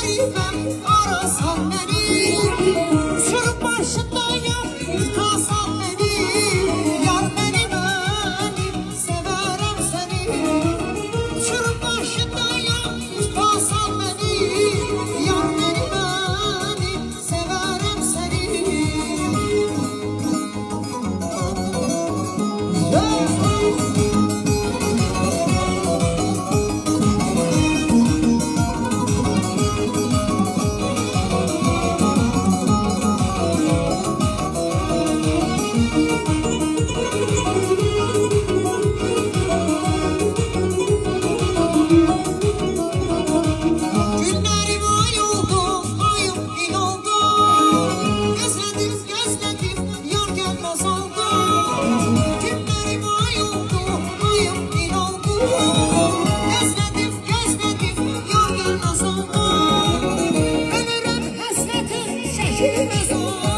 qəribəm, arasan məni. Sürüb başındayım, tutasan məni. Yar mənim, sevərəm səni. Sürüb başındayım, tutasan məni. Yar mənim, sevərəm səni. Günlərim ay oldu, ayım il oldu. Gözlədim, gözlədim, yar gəlməz oldu. Günlərim ay oldu, ayım il oldu. Gözlədim, gözlədim, yar gəlməz oldu. Ölürəm həsrətin çəkilməz oldu.